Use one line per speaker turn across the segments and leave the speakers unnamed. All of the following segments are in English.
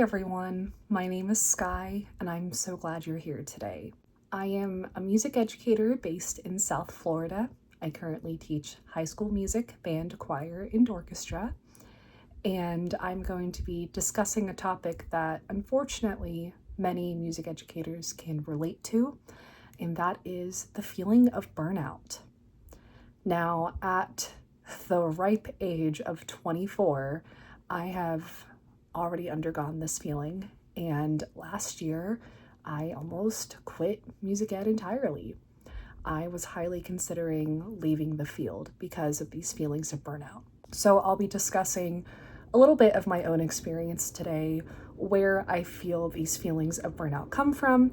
everyone, my name is Skye, and I'm so glad you're here today. I am a music educator based in South Florida. I currently teach high school music, band, choir, and orchestra, and I'm going to be discussing a topic that unfortunately many music educators can relate to, and that is the feeling of burnout. Now, at the ripe age of 24, I have already undergone this feeling, and last year I almost quit music ed entirely. I was highly considering leaving the field because of these feelings of burnout. So I'll be discussing a little bit of my own experience today, where I feel these feelings of burnout come from,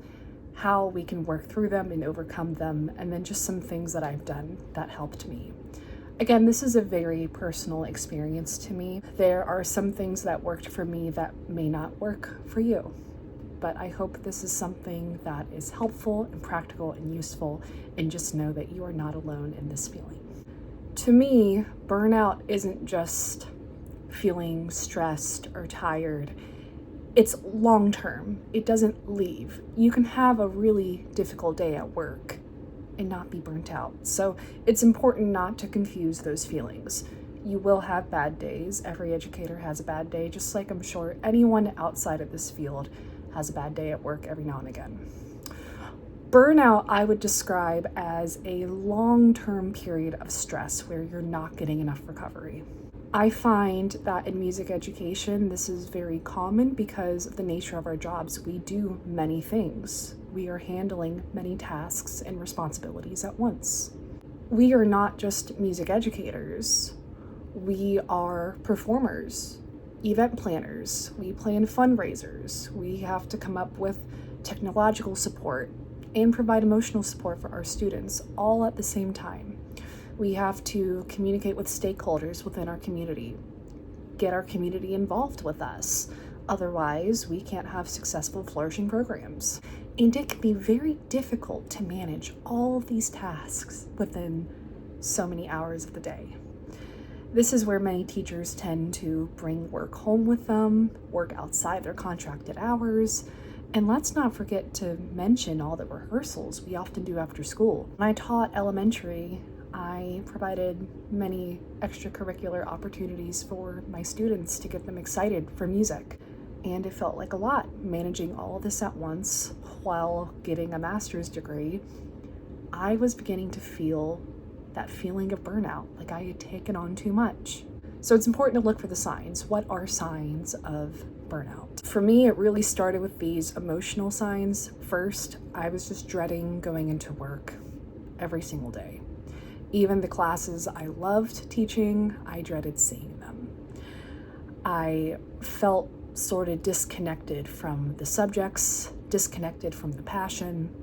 how we can work through them and overcome them, and then just some things that I've done that helped me. Again, this is a very personal experience to me. There are some things that worked for me that may not work for you, but I hope this is something that is helpful and practical and useful, and just know that you are not alone in this feeling. To me, burnout isn't just feeling stressed or tired. It's long-term. It doesn't leave. You can have a really difficult day at work and not be burnt out. So it's important not to confuse those feelings. You will have bad days. Every educator has a bad day, just like I'm sure anyone outside of this field has a bad day at work every now and again. Burnout, I would describe as a long-term period of stress where you're not getting enough recovery. I find that in music education, this is very common because of the nature of our jobs. We do many things. We are handling many tasks and responsibilities at once. We are not just music educators. We are performers, event planners. We plan fundraisers. We have to come up with technological support and provide emotional support for our students all at the same time. We have to communicate with stakeholders within our community, get our community involved with us. Otherwise, we can't have successful, flourishing programs. And it can be very difficult to manage all of these tasks within so many hours of the day. This is where many teachers tend to bring work home with them, work outside their contracted hours, and let's not forget to mention all the rehearsals we often do after school. When I taught elementary, I provided many extracurricular opportunities for my students to get them excited for music. And it felt like a lot, managing all of this at once while getting a master's degree. I was beginning to feel that feeling of burnout, like I had taken on too much. So it's important to look for the signs. What are signs of burnout? For me, it really started with these emotional signs. First, I was just dreading going into work every single day. Even the classes I loved teaching, I dreaded seeing them. I felt sort of disconnected from the subjects, disconnected from the passion,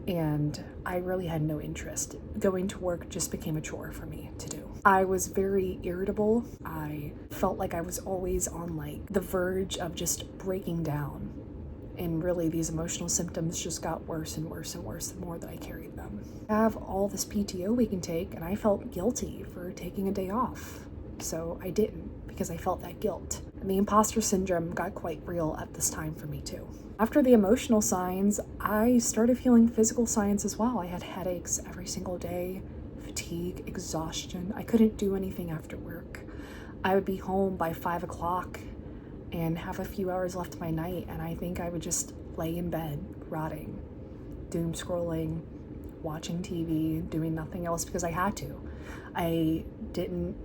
and I really had no interest. Going to work just became a chore for me to do. I was very irritable. I felt like I was always on the verge of just breaking down. And really these emotional symptoms just got worse and worse and worse the more that I carried them. I have all this PTO we can take, and I felt guilty for taking a day off. So I didn't, because I felt that guilt. And the imposter syndrome got quite real at this time for me too. After the emotional signs, I started feeling physical signs as well. I had headaches every single day, fatigue, exhaustion. I couldn't do anything after work. I would be home by 5 o'clock and have a few hours left of my night, and I think I would just lay in bed, rotting, doom scrolling, watching TV, doing nothing else because I had to. I didn't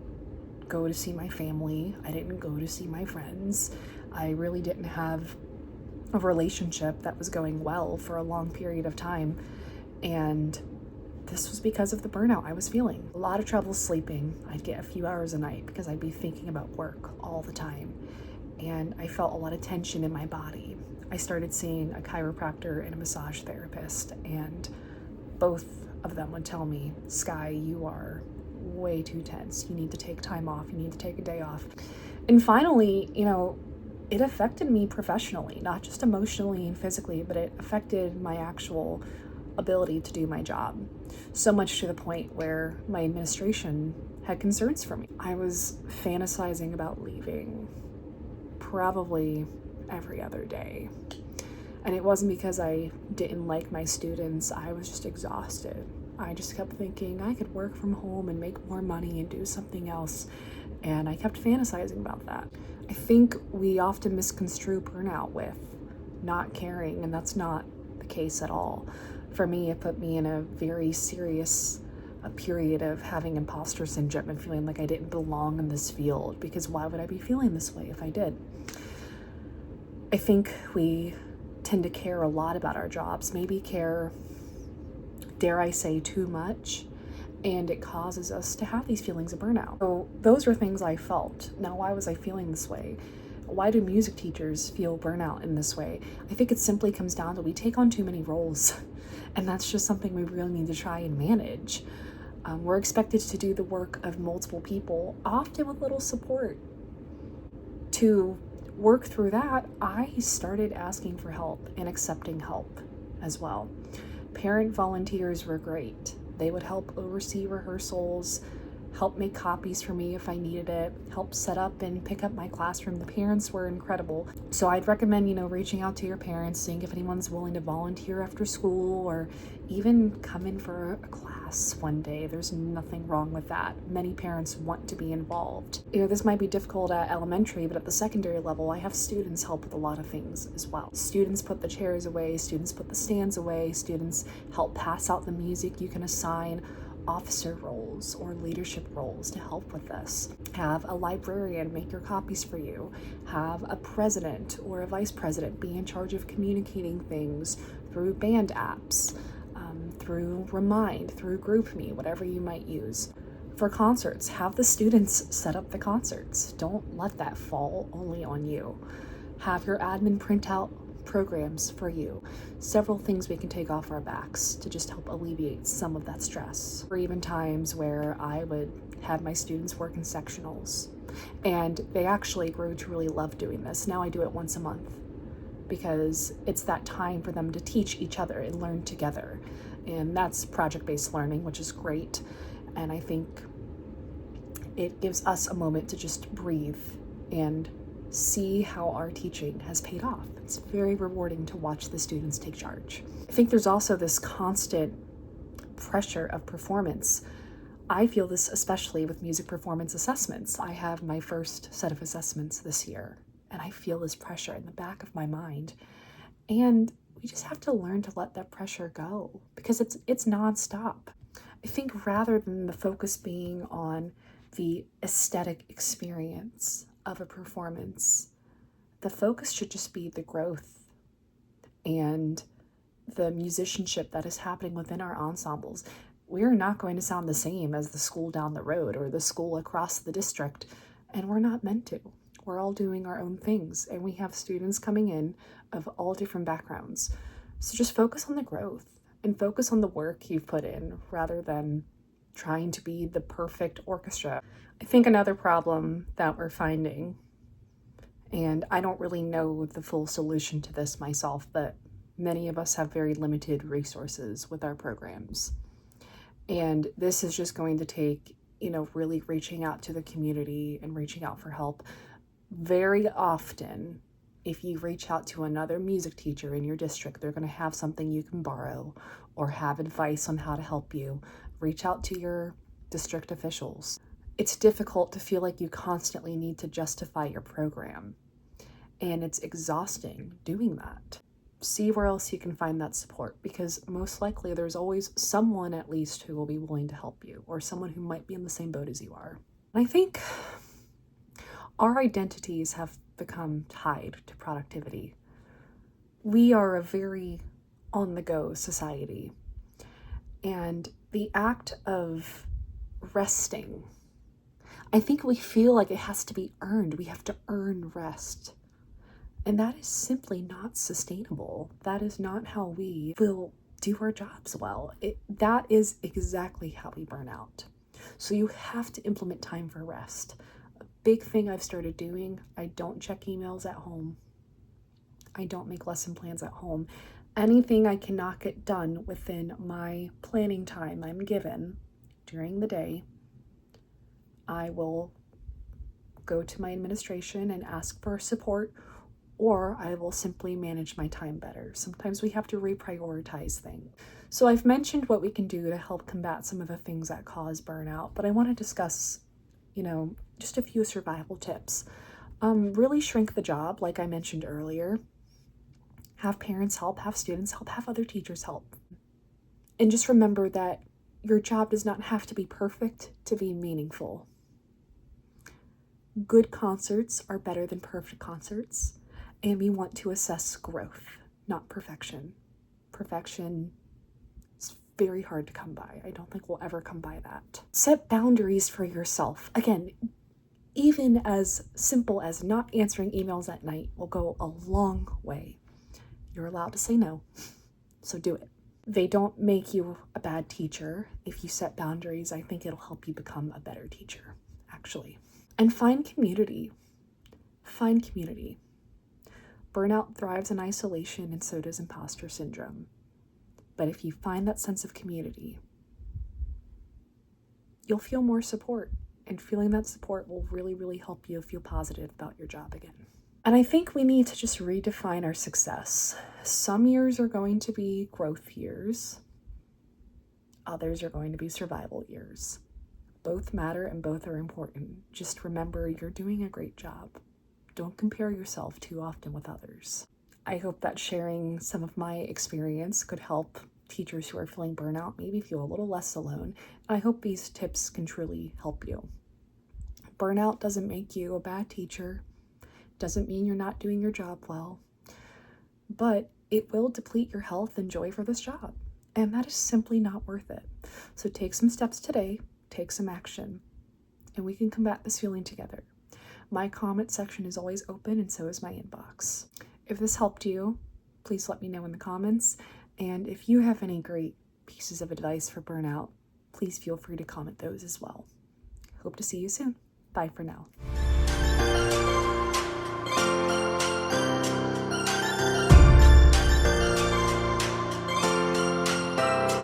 go to see my family. I didn't go to see my friends. I really didn't have a relationship that was going well for a long period of time, and this was because of the burnout I was feeling. A lot of trouble sleeping. I'd get a few hours a night because I'd be thinking about work all the time. And I felt a lot of tension in my body. I started seeing a chiropractor and a massage therapist, and both of them would tell me, Skye, you are way too tense. You need to take time off. You need to take a day off. And finally, it affected me professionally, not just emotionally and physically, but it affected my actual ability to do my job. So much to the point where my administration had concerns for me. I was fantasizing about leaving probably every other day. And it wasn't because I didn't like my students, I was just exhausted. I just kept thinking I could work from home and make more money and do something else. And I kept fantasizing about that. I think we often misconstrue burnout with not caring, and that's not the case at all. For me, it put me in a very serious period of having imposter syndrome and feeling like I didn't belong in this field, because why would I be feeling this way if I did? I think we tend to care a lot about our jobs, maybe care, dare I say, too much, and it causes us to have these feelings of burnout. So those were things I felt. Now, why was I feeling this way? Why do music teachers feel burnout in this way? I think it simply comes down to we take on too many roles, and that's just something we really need to try and manage. We're expected to do the work of multiple people, often with little support. To work through that, I started asking for help and accepting help as well. Parent volunteers were great. They would help oversee rehearsals, help make copies for me if I needed it, help set up and pick up my classroom. The parents were incredible. So I'd recommend, reaching out to your parents, seeing if anyone's willing to volunteer after school or even come in for a class one day. There's nothing wrong with that. Many parents want to be involved. This might be difficult at elementary, but at the secondary level, I have students help with a lot of things as well. Students put the chairs away, students put the stands away, students help pass out the music. You can assign officer roles or leadership roles to help with this. Have a librarian make your copies for you. Have a president or a vice president be in charge of communicating things through band apps, through Remind, through GroupMe, whatever you might use. For concerts, have the students set up the concerts. Don't let that fall only on you. Have your admin print out programs for you. Several things we can take off our backs to just help alleviate some of that stress. Or even times where I would have my students work in sectionals, and they actually grew to really love doing this. Now I do it once a month because it's that time for them to teach each other and learn together. And that's project-based learning, which is great. And I think it gives us a moment to just breathe and see how our teaching has paid off. It's very rewarding to watch the students take charge. I think there's also this constant pressure of performance. I feel this especially with music performance assessments. I have my first set of assessments this year, and I feel this pressure in the back of my mind. And we just have to learn to let that pressure go, because it's nonstop. I think rather than the focus being on the aesthetic experience of a performance, the focus should just be the growth and the musicianship that is happening within our ensembles. We're not going to sound the same as the school down the road or the school across the district, and we're not meant to. We're all doing our own things, and we have students coming in of all different backgrounds. So just focus on the growth and focus on the work you've put in rather than trying to be the perfect orchestra. I think another problem that we're finding, and I don't really know the full solution to this myself, but many of us have very limited resources with our programs. And this is just going to take, really reaching out to the community and reaching out for help. Very often, if you reach out to another music teacher in your district, they're going to have something you can borrow or have advice on how to help you. Reach out to your district officials. It's difficult to feel like you constantly need to justify your program, and it's exhausting doing that. See where else you can find that support, because most likely there's always someone at least who will be willing to help you, or someone who might be in the same boat as you are. And I think our identities have become tied to productivity. We are a very on-the-go society, and the act of resting, I think we feel like it has to be earned. We have to earn rest. And that is simply not sustainable. That is not how we will do our jobs well. That is exactly how we burn out. So you have to implement time for rest. A big thing I've started doing, I don't check emails at home. I don't make lesson plans at home. Anything I cannot get done within my planning time I'm given during the day, I will go to my administration and ask for support, or I will simply manage my time better. Sometimes we have to reprioritize things. So I've mentioned what we can do to help combat some of the things that cause burnout, but I want to discuss, just a few survival tips. Really shrink the job, like I mentioned earlier. Have parents help, have students help, have other teachers help. And just remember that your job does not have to be perfect to be meaningful. Good concerts are better than perfect concerts, and we want to assess growth, not perfection. Perfection is very hard to come by. I don't think we'll ever come by that. Set boundaries for yourself. Again, even as simple as not answering emails at night will go a long way. You're allowed to say no, so do it. They don't make you a bad teacher. If you set boundaries, I think it'll help you become a better teacher, actually. And find community. Find community. Burnout thrives in isolation, and so does imposter syndrome. But if you find that sense of community, you'll feel more support, and feeling that support will really, really help you feel positive about your job again. And I think we need to just redefine our success. Some years are going to be growth years. Others are going to be survival years. Both matter and both are important. Just remember you're doing a great job. Don't compare yourself too often with others. I hope that sharing some of my experience could help teachers who are feeling burnout maybe feel a little less alone. I hope these tips can truly help you. Burnout doesn't make you a bad teacher. Doesn't mean you're not doing your job well, but it will deplete your health and joy for this job, and that is simply not worth it. So take some steps today, take some action, and we can combat this feeling together. My comment section is always open, and so is my inbox. If this helped you, please let me know in the comments, and if you have any great pieces of advice for burnout, please feel free to comment those as well. Hope to see you soon. Bye for now.